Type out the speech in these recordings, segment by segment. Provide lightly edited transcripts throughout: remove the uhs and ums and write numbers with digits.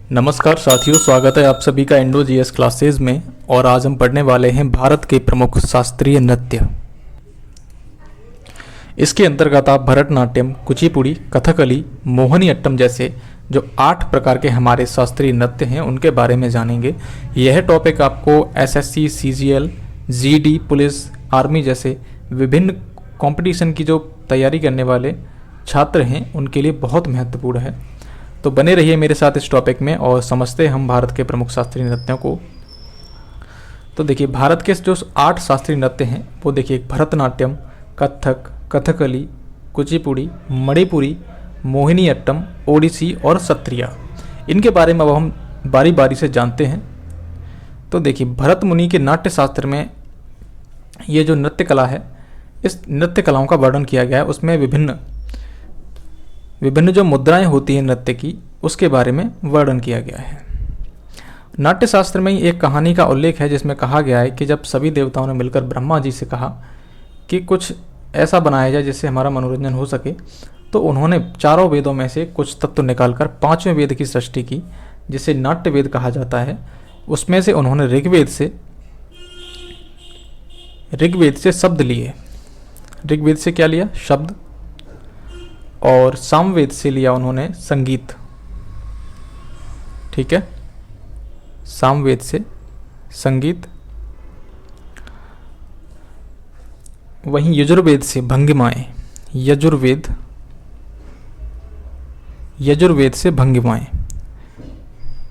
नमस्कार साथियों, स्वागत है आप सभी का इंडो जीएस क्लासेस में। और आज हम पढ़ने वाले हैं भारत के प्रमुख शास्त्रीय नृत्य। इसके अंतर्गत आप भरतनाट्यम, कुचिपुड़ी, कथकली, मोहिनीअट्टम जैसे जो 8 प्रकार के हमारे शास्त्रीय नृत्य हैं उनके बारे में जानेंगे। यह टॉपिक आपको SSC, CGL, GD, police, army जैसे विभिन्न कंपटीशन की जो तैयारी करने वाले छात्र हैं उनके लिए बहुत महत्वपूर्ण है। तो बने रहिए मेरे साथ इस टॉपिक में और समझते हैं हम भारत के प्रमुख शास्त्रीय नृत्यों को। तो देखिए, भारत के जो 8 शास्त्रीय नृत्य हैं वो देखिए, भरतनाट्यम, कथक, कथकली, कुचिपुड़ी, मणिपुरी, मोहिनीअट्टम, ओडिसी और सत्रिया। इनके बारे में अब हम बारी बारी से जानते हैं। तो देखिए, भरत मुनि के नाट्य शास्त्र में ये जो नृत्य कला है, इस नृत्य कलाओं का वर्णन किया गया है। उसमें विभिन्न जो मुद्राएं होती हैं नृत्य की, उसके बारे में वर्णन किया गया है। नाट्य शास्त्र में एक कहानी का उल्लेख है जिसमें कहा गया है कि जब सभी देवताओं ने मिलकर ब्रह्मा जी से कहा कि कुछ ऐसा बनाया जाए जिससे हमारा मनोरंजन हो सके, तो उन्होंने चारों वेदों में से कुछ तत्व निकालकर 5वें वेद की सृष्टि की, जिसे नाट्य वेद कहा जाता है। उसमें से उन्होंने ऋग्वेद से शब्द लिए। ऋग्वेद से क्या लिया? शब्द। और सामवेद से लिया उन्होंने संगीत। ठीक है, सामवेद से संगीत। वहीं यजुर्वेद से भंगिमाएं। यजुर्वेद से भंगिमाएं,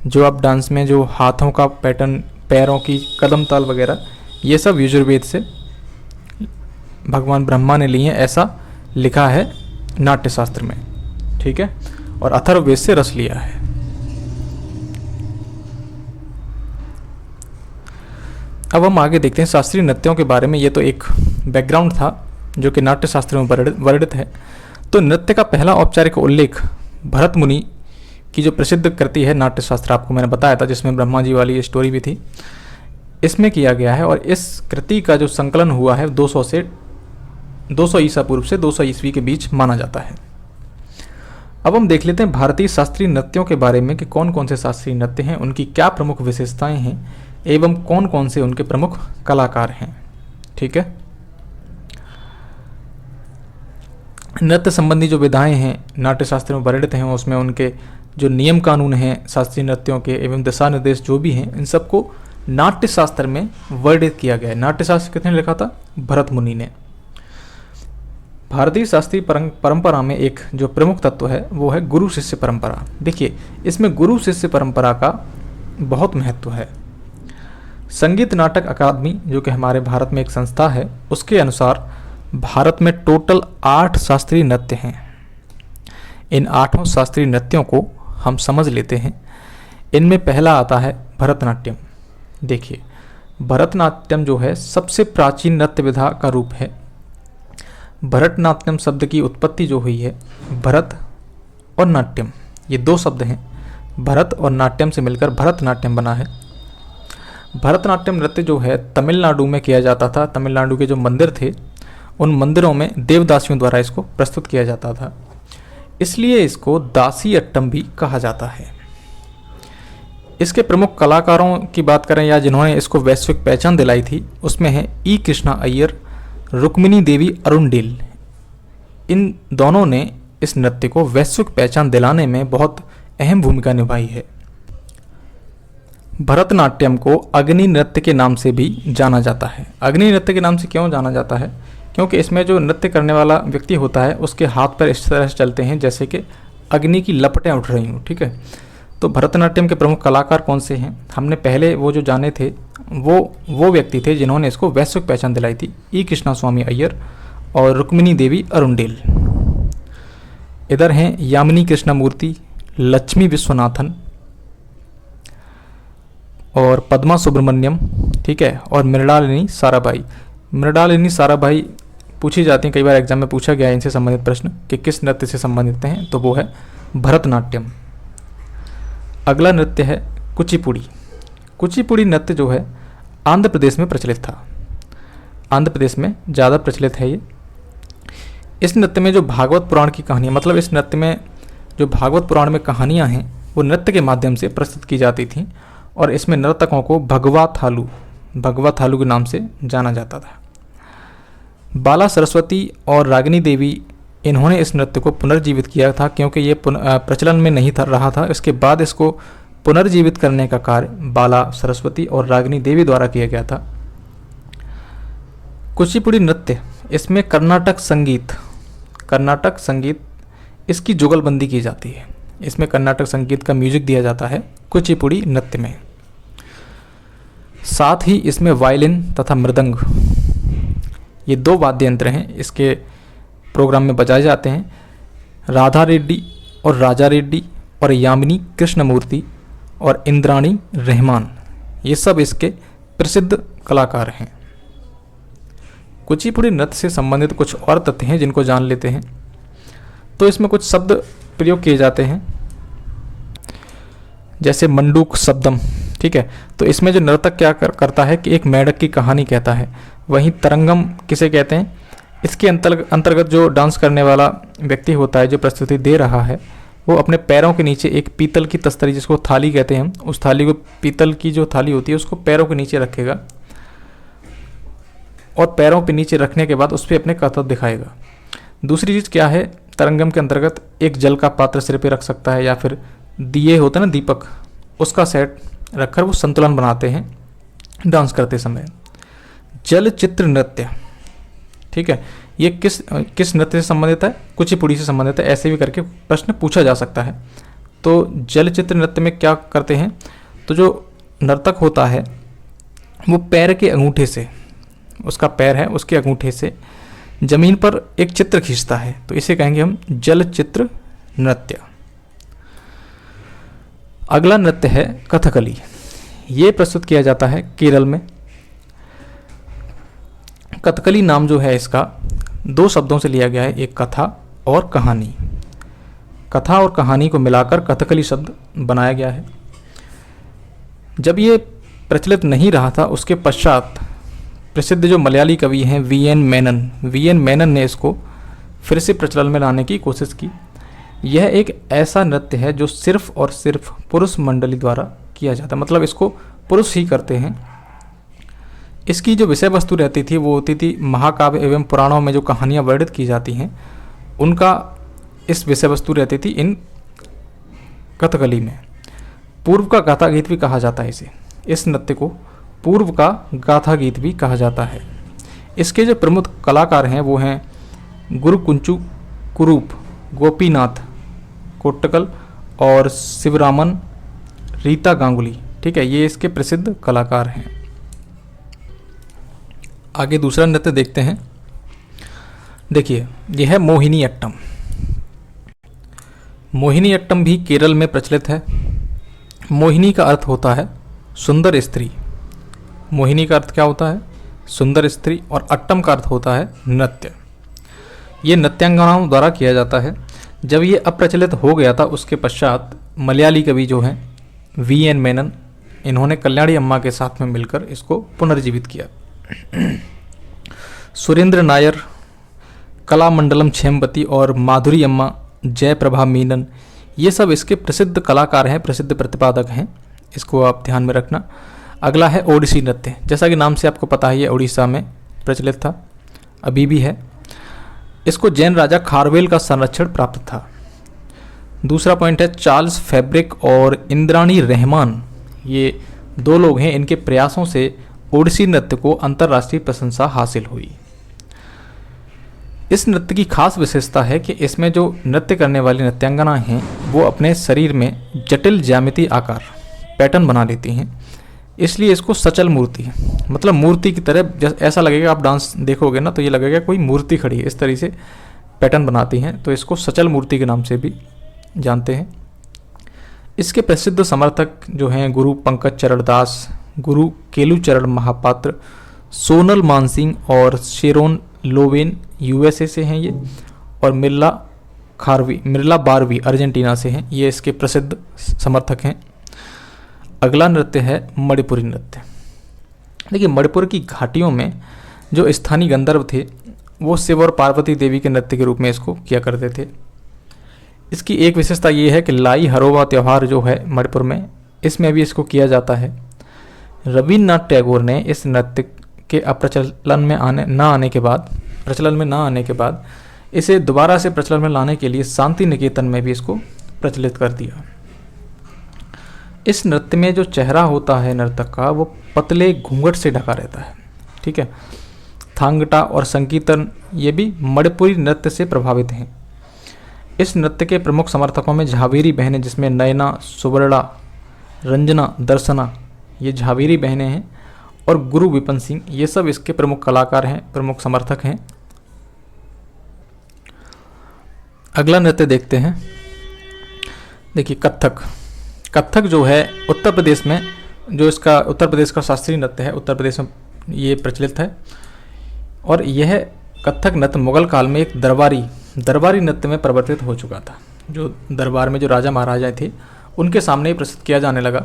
जो आप डांस में जो हाथों का पैटर्न, पैरों की कदम ताल वगैरह, ये सब यजुर्वेद से भगवान ब्रह्मा ने लिए हैं, ऐसा लिखा है नाट्य शास्त्र में। ठीक है, और अथर्ववेद से रस लिया है। अब हम आगे देखते हैं शास्त्रीय नृत्यों के बारे में। ये तो एक बैकग्राउंड था जो कि नाट्य शास्त्र में वर्णित है। तो नृत्य का पहला औपचारिक उल्लेख भरत मुनि की जो प्रसिद्ध कृति है नाट्य शास्त्र, आपको मैंने बताया था, जिसमें ब्रह्मा जी वाली स्टोरी भी थी, इसमें किया गया है। और इस कृति का जो संकलन हुआ है 200 ईसा पूर्व से 200 ईस्वी के बीच माना जाता है। अब हम देख लेते हैं भारतीय शास्त्रीय नृत्यों के बारे में कि कौन कौन से शास्त्रीय नृत्य हैं, उनकी क्या प्रमुख विशेषताएं हैं एवं कौन कौन से उनके प्रमुख कलाकार हैं। ठीक है, नृत्य संबंधी जो विधाएं हैं नाट्य शास्त्र में वर्णित हैं, उसमें उनके जो नियम कानून हैं शास्त्रीय नृत्यों के एवं दिशा निर्देश जो भी हैं, इन सबको नाट्य शास्त्र में वर्णित किया गया है। नाट्य शास्त्र किसने लिखा था? भरत मुनि ने। भारतीय शास्त्रीय परंपरा में एक जो प्रमुख तत्व है वो है गुरु शिष्य परंपरा। देखिए, इसमें गुरु शिष्य परंपरा का बहुत महत्व है। संगीत नाटक अकादमी, जो कि हमारे भारत में एक संस्था है, उसके अनुसार भारत में टोटल 8 शास्त्रीय नृत्य हैं। इन 8 शास्त्रीय नृत्यों को हम समझ लेते हैं। इनमें पहला आता है भरतनाट्यम। देखिए, भरतनाट्यम जो है सबसे प्राचीन नृत्य विधा का रूप है। भरतनाट्यम शब्द की उत्पत्ति जो हुई है, भरत और नाट्यम, ये 2 शब्द हैं, भरत और नाट्यम से मिलकर भरतनाट्यम बना है। भरतनाट्यम नृत्य जो है तमिलनाडु में किया जाता था। तमिलनाडु के जो मंदिर थे, उन मंदिरों में देवदासियों द्वारा इसको प्रस्तुत किया जाता था, इसलिए इसको दासी अट्टम भी कहा जाता है। इसके प्रमुख कलाकारों की बात करें या जिन्होंने इसको वैश्विक पहचान दिलाई थी, उसमें है ई कृष्णा अय्यर, रुक्मिणी देवी अरुणडेल। इन दोनों ने इस नृत्य को वैश्विक पहचान दिलाने में बहुत अहम भूमिका निभाई है। भरतनाट्यम को अग्नि नृत्य के नाम से भी जाना जाता है। अग्नि नृत्य के नाम से क्यों जाना जाता है? क्योंकि इसमें जो नृत्य करने वाला व्यक्ति होता है उसके हाथ पैर इस तरह से चलते हैं जैसे कि अग्नि की लपटें उठ रही हों। ठीक है, तो भरतनाट्यम के प्रमुख कलाकार कौन से हैं? हमने पहले वो जो जाने थे वो व्यक्ति थे जिन्होंने इसको वैश्विक पहचान दिलाई थी, ई कृष्णा स्वामी अय्यर और रुक्मिणी देवी अरुणडेल। इधर हैं यामिनी कृष्णमूर्ति, लक्ष्मी विश्वनाथन और पद्मा सुब्रमण्यम। ठीक है, और मृणालिनी साराभाई। मृणालिनी साराभाई पूछी जाती हैं, कई बार एग्जाम में पूछा गया है इनसे संबंधित प्रश्न कि किस नृत्य से संबंधित हैं, तो वो है भरतनाट्यम। अगला नृत्य है कुचिपुड़ी। कुचिपुड़ी नृत्य जो है आंध्र प्रदेश में प्रचलित था। आंध्र प्रदेश में ज़्यादा प्रचलित है ये। इस नृत्य में जो भागवत पुराण की कहानियाँ, मतलब इस नृत्य में जो भागवत पुराण में कहानियाँ हैं वो नृत्य के माध्यम से प्रस्तुत की जाती थी और इसमें नर्तकों को भगवा थालू के नाम से जाना जाता था। बाला सरस्वती और रागिनी देवी, इन्होंने इस नृत्य को पुनर्जीवित किया था क्योंकि ये प्रचलन में नहीं रहा था। इसके बाद इसको पुनर्जीवित करने का कार्य बाला सरस्वती और रागिनी देवी द्वारा किया गया था। कुचिपुड़ी नृत्य, इसमें कर्नाटक संगीत इसकी जुगलबंदी की जाती है। इसमें कर्नाटक संगीत का म्यूजिक दिया जाता है कुचिपुड़ी नृत्य में। साथ ही इसमें वायलिन तथा मृदंग, ये 2 वाद्य यंत्र हैं, इसके प्रोग्राम में बजाए जाते हैं। राधा रेड्डी और राजा रेड्डी और यामिनी कृष्णमूर्ति और इंद्राणी रहमान, ये सब इसके प्रसिद्ध कलाकार हैं। कुचिपुड़ी नृत्य से संबंधित कुछ और तथ्य हैं जिनको जान लेते हैं। तो इसमें कुछ शब्द प्रयोग किए जाते हैं, जैसे मंडूक शब्दम, ठीक है। तो इसमें जो नर्तक क्या करता है कि एक मेंढक की कहानी कहता है। वहीं तरंगम किसे कहते हैं, इसके अंतर्गत जो डांस करने वाला व्यक्ति होता है, जो प्रस्तुति दे रहा है, वो अपने पैरों के नीचे एक पीतल की तस्तरी, जिसको थाली कहते हैं हम, उस थाली को, पीतल की जो थाली होती है उसको पैरों के नीचे रखेगा और पैरों पे नीचे रखने के बाद उस पर अपने करतब दिखाएगा। दूसरी चीज़ क्या है, तरंगम के अंतर्गत एक जल का पात्र सिर पे रख सकता है या फिर दिए होते हैं ना दीपक, उसका सेट रखकर वो संतुलन बनाते हैं डांस करते समय। जलचित्र नृत्य, ठीक है, ये किस नृत्य से संबंधित है, कुचिपुड़ी से संबंधित है। ऐसे भी करके प्रश्न पूछा जा सकता है। तो जलचित्र नृत्य में क्या करते हैं, तो जो नर्तक होता है वो पैर के अंगूठे से, उसका पैर है उसके अंगूठे से जमीन पर एक चित्र खींचता है, तो इसे कहेंगे हम जलचित्र नृत्य। अगला नृत्य है कथकली। ये प्रस्तुत किया जाता है केरल में। कथकली नाम जो है इसका 2 शब्दों से लिया गया है, एक कथा और कहानी। कथा और कहानी को मिलाकर कथकली शब्द बनाया गया है। जब ये प्रचलित नहीं रहा था, उसके पश्चात प्रसिद्ध जो मलयाली कवि हैं वी एन मेनन ने इसको फिर से प्रचलन में लाने की कोशिश की। यह एक ऐसा नृत्य है जो सिर्फ और सिर्फ पुरुष मंडली द्वारा किया जाता है, मतलब इसको पुरुष ही करते हैं। इसकी जो विषय वस्तु रहती थी वो होती थी महाकाव्य एवं पुराणों में जो कहानियाँ वर्णित की जाती हैं उनका इस विषय वस्तु रहती थी इन कथकली में। पूर्व का गाथा गीत भी कहा जाता है इसे, इस नृत्य को पूर्व का गाथा गीत भी कहा जाता है। इसके जो प्रमुख कलाकार हैं वो हैं गुरु कुंचु कुरूप, गोपीनाथ कोट्टकल और शिवरामन रीता गांगुली, ठीक है, ये इसके प्रसिद्ध कलाकार हैं। आगे दूसरा नृत्य देखते हैं। देखिए, यह है मोहिनी अट्टम। मोहिनी अट्टम भी केरल में प्रचलित है। मोहिनी का अर्थ होता है सुंदर स्त्री। मोहिनी का अर्थ क्या होता है, सुंदर स्त्री, और अट्टम का अर्थ होता है नृत्य। ये नृत्यांगनाओं द्वारा किया जाता है। जब ये अप्रचलित हो गया था उसके पश्चात मलयाली कवि जो हैं वी.एन. मेनन, इन्होंने कल्याणी अम्मा के साथ में मिलकर इसको पुनर्जीवित किया। सुरेंद्र नायर, कलामंडलम छेमवती और माधुरी अम्मा, जयप्रभा मीनन, ये सब इसके प्रसिद्ध कलाकार हैं, प्रसिद्ध प्रतिपादक हैं। इसको आप ध्यान में रखना। अगला है ओडिसी नृत्य। जैसा कि नाम से आपको पता है ये उड़ीसा में प्रचलित था, अभी भी है। इसको जैन राजा खारवेल का संरक्षण प्राप्त था। दूसरा पॉइंट है चार्ल्स फैब्रिक और इंद्राणी रहमान, ये 2 लोग हैं, इनके प्रयासों से ओडिसी नृत्य को अंतर्राष्ट्रीय प्रशंसा हासिल हुई। इस नृत्य की खास विशेषता है कि इसमें जो नृत्य करने वाली नृत्यांगना हैं वो अपने शरीर में जटिल ज्यामिति आकार पैटर्न बना लेती हैं, इसलिए इसको सचल मूर्ति, मतलब मूर्ति की तरह ऐसा लगेगा, आप डांस देखोगे ना तो ये लगेगा कोई मूर्ति खड़ी है, इस तरह से पैटर्न बनाती हैं, तो इसको सचल मूर्ति के नाम से भी जानते हैं। इसके प्रसिद्ध समर्थक जो हैं गुरु पंकज चरण दास, गुरु केलू चरण महापात्र, सोनल मानसिंह और शेरोन लोवेन यूएसए से हैं ये, और मिर्ला बारवी अर्जेंटीना से हैं, ये इसके प्रसिद्ध समर्थक हैं। अगला नृत्य है मणिपुरी नृत्य। देखिए, मणिपुर की घाटियों में जो स्थानीय गंधर्व थे वो शिव और पार्वती देवी के नृत्य के रूप में इसको किया करते थे। इसकी एक विशेषता ये है कि लाई हरोबा त्यौहार जो है मणिपुर में, इसमें भी इसको किया जाता है। रविन्द्रनाथ टैगोर ने इस नृत्य के प्रचलन में ना आने के बाद इसे दोबारा से प्रचलन में लाने के लिए शांति निकेतन में भी इसको प्रचलित कर दिया। इस नृत्य में जो चेहरा होता है नर्तक का, वो पतले घूंघट से ढका रहता है। ठीक है। थांगटा और संकीर्तन ये भी मणिपुरी नृत्य से प्रभावित हैं। इस नृत्य के प्रमुख समर्थकों में झावेरी बहनें, जिसमें नयना, सुवर्णा, रंजना, दर्शना, ये झावेरी बहनें हैं, और गुरु विपिन सिंह, ये सब इसके प्रमुख कलाकार हैं, प्रमुख समर्थक हैं। अगला नृत्य देखते हैं। देखिए कथक जो है उत्तर प्रदेश में, जो इसका उत्तर प्रदेश का शास्त्रीय नृत्य है, उत्तर प्रदेश में ये प्रचलित है। और यह कथक नृत्य मुगल काल में एक दरबारी नृत्य में परिवर्तित हो चुका था। जो दरबार में जो राजा महाराजा थे उनके सामने ही प्रस्तुत किया जाने लगा,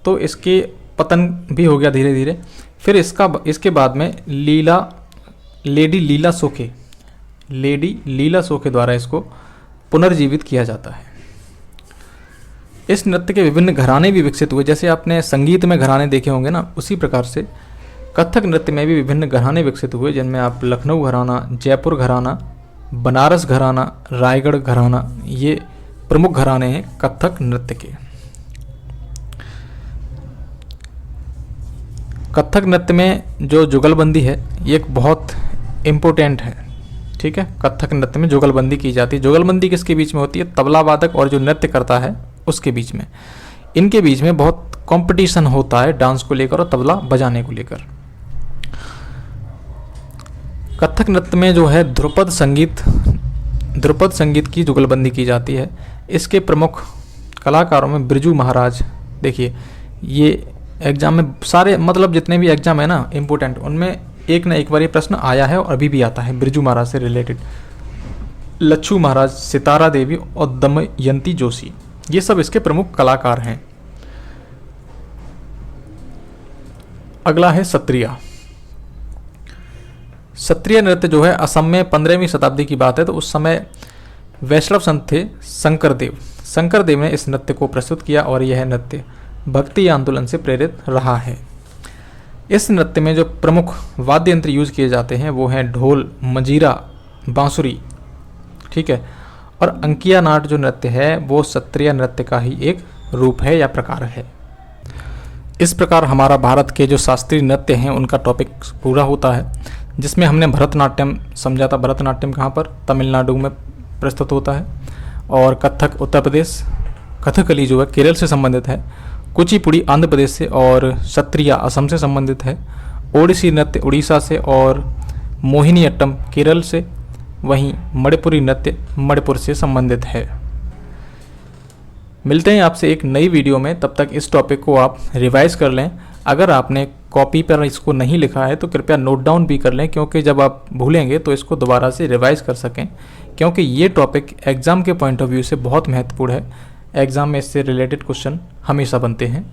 तो इसके पतन भी हो गया धीरे धीरे। फिर इसके बाद में लेडी लीला सोखे द्वारा इसको पुनर्जीवित किया जाता है। इस नृत्य के विभिन्न घराने भी विकसित हुए। जैसे आपने संगीत में घराने देखे होंगे ना, उसी प्रकार से कथक नृत्य में भी विभिन्न घराने विकसित हुए, जिनमें आप लखनऊ घराना, जयपुर घराना, बनारस घराना, रायगढ़ घराना, ये प्रमुख घराने हैं कथक नृत्य के। कथक नृत्य में जो जुगलबंदी है ये एक बहुत इम्पोर्टेंट है। ठीक है। कथक नृत्य में जुगलबंदी की जाती है। जुगलबंदी किसके बीच में होती है? तबला वादक और जो नृत्य करता है उसके बीच में। इनके बीच में बहुत कंपटीशन होता है डांस को लेकर और तबला बजाने को लेकर। कथक नृत्य में जो है ध्रुपद संगीत की जुगलबंदी की जाती है। इसके प्रमुख कलाकारों में बिरजू महाराज, देखिए ये एग्जाम में सारे, मतलब जितने भी एग्जाम है ना इम्पोर्टेंट, उनमें एक ना एक बार ये प्रश्न आया है और अभी भी आता है बिरजू महाराज से रिलेटेड। लच्छू महाराज, सितारा देवी और दमयंती जोशी, ये सब इसके प्रमुख कलाकार हैं। अगला है सत्रिया। सत्रिया नृत्य जो है असम में 15वीं शताब्दी की बात है, तो उस समय वैष्णव संत थे शंकर देव ने इस नृत्य को प्रस्तुत किया और यह नृत्य भक्ति आंदोलन से प्रेरित रहा है। इस नृत्य में जो प्रमुख वाद्य यंत्र यूज किए जाते हैं वो हैं ढोल, मंजीरा, बांसुरी। ठीक है। और अंकिया नाट जो नृत्य है वो सत्रिया नृत्य का ही एक रूप है या प्रकार है। इस प्रकार हमारा भारत के जो शास्त्रीय नृत्य हैं उनका टॉपिक पूरा होता है, जिसमें हमने भरतनाट्यम समझा था। भरतनाट्यम कहाँ पर? तमिलनाडु में प्रस्तुत होता है। और कथक उत्तर प्रदेश, कथकली जो है केरल से संबंधित है, कुचिपुड़ी आंध्र प्रदेश से, और सत्रिया असम से संबंधित है, ओडिसी नृत्य उड़ीसा से, और मोहिनीअट्टम केरल से, वहीं मणिपुरी नृत्य मणिपुर से संबंधित है। मिलते हैं आपसे एक नई वीडियो में, तब तक इस टॉपिक को आप रिवाइज कर लें। अगर आपने कॉपी पर इसको नहीं लिखा है तो कृपया नोट डाउन भी कर लें, क्योंकि जब आप भूलेंगे तो इसको दोबारा से रिवाइज कर सकें, क्योंकि ये टॉपिक एग्ज़ाम के पॉइंट ऑफ व्यू से बहुत महत्वपूर्ण है। एग्ज़ाम में इससे रिलेटेड क्वेश्चन हमेशा बनते हैं।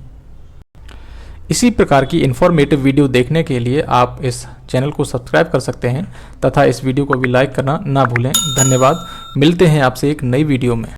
इसी प्रकार की इन्फॉर्मेटिव वीडियो देखने के लिए आप इस चैनल को सब्सक्राइब कर सकते हैं तथा इस वीडियो को भी लाइक करना ना भूलें। धन्यवाद। मिलते हैं आपसे एक नई वीडियो में।